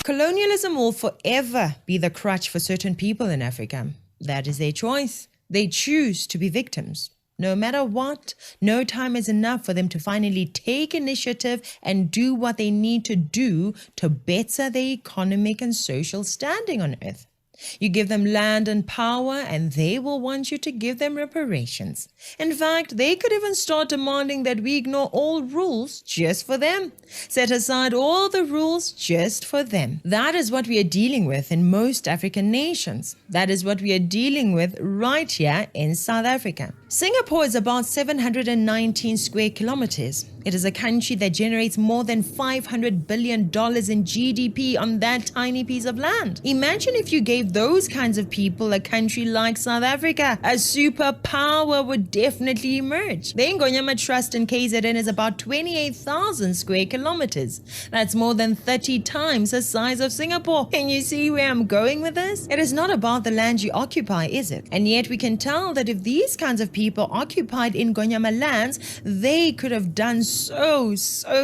Colonialism will forever be the crutch for certain people in Africa. That is their choice. They choose to be victims. No matter what, no time is enough for them to finally take initiative and do what they need to do to better their economic and social standing on earth. You give them land and power, and they will want you to give them reparations. In fact, they could even start demanding that we ignore all rules just for them. Set aside all the rules just for them. That is what we are dealing with in most African nations. That is what we are dealing with right here in South Africa. Singapore is about 719 square kilometers. It is a country that generates more than $500 billion in GDP on that tiny piece of land. Imagine if you gave those kinds of people a country like South Africa. A superpower would definitely emerge. The Ingonyama Trust in KZN is about 28,000 square kilometers. That's more than 30 times the size of Singapore. Can you see where I'm going with this? It is not about the land you occupy, is it? And yet we can tell that if these kinds of people occupied Ingonyama lands, they could have done so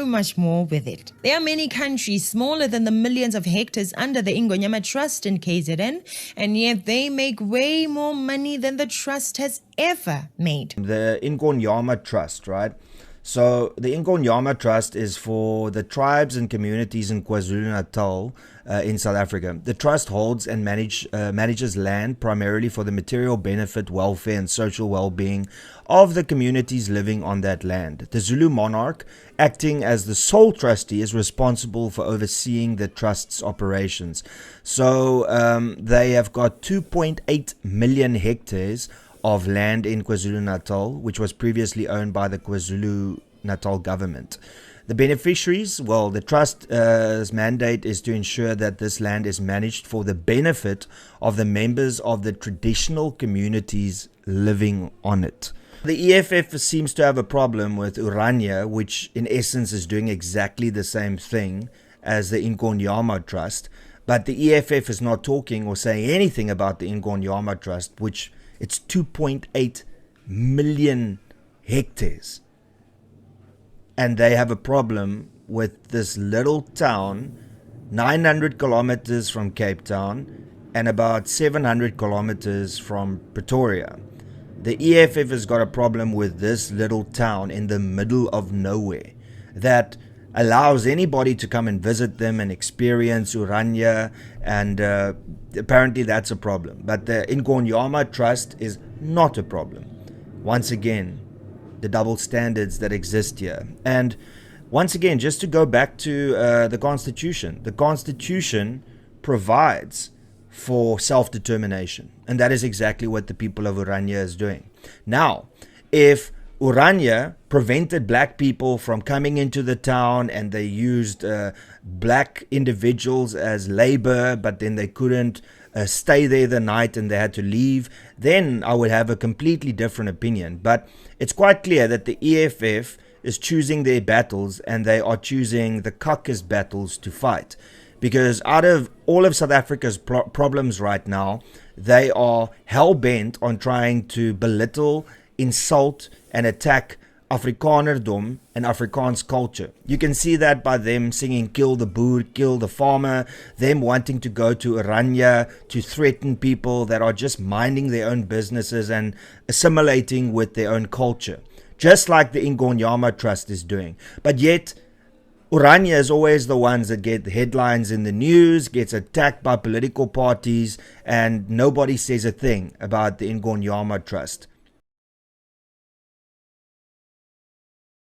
much more with it. There are many countries smaller than the millions of hectares under the Ingonyama Trust in KZN, and yet they make way more money than the trust has ever made. The Ingonyama Trust, right? So the Ingonyama Trust is for the tribes and communities in KwaZulu-Natal in South Africa. The trust holds and manages land primarily for the material benefit, welfare and social well-being of the communities living on that land. The Zulu monarch, acting as the sole trustee, is responsible for overseeing the trust's operations. So they have got 2.8 million hectares of land in KwaZulu-Natal, which was previously owned by the KwaZulu-Natal government. The beneficiaries, well, the trust's mandate is to ensure that this land is managed for the benefit of the members of the traditional communities living on it. The EFF seems to have a problem with Orania, which in essence is doing exactly the same thing as the Ingonyama Trust, but the EFF is not talking or saying anything about the Ingonyama Trust, which it's 2.8 million hectares. And they have a problem with this little town, 900 kilometers from Cape Town and about 700 kilometers from Pretoria. The EFF has got a problem with this little town in the middle of nowhere that allows anybody to come and visit them and experience Orania, and apparently that's a problem. But the Ingonyama Trust is not a problem. Once again, the double standards that exist here. And once again, just to go back to the Constitution provides for self-determination, and that is exactly what the people of Orania is doing. Now, if Orania prevented black people from coming into the town and they used black individuals as labor, but then they couldn't stay there the night and they had to leave, then I would have a completely different opinion. But it's quite clear that the EFF is choosing their battles, and they are choosing the cockest battles to fight. Because out of all of South Africa's problems right now, they are hell-bent on trying to belittle, insult and attack Afrikanerdom and Afrikaans culture. You can see that by them singing "Kill the Boer, kill the farmer," them wanting to go to Orania to threaten people that are just minding their own businesses and assimilating with their own culture, just like the Ingonyama Trust is doing. But yet Orania is always the ones that get headlines in the news, gets attacked by political parties, and nobody says a thing about the Ingonyama Trust.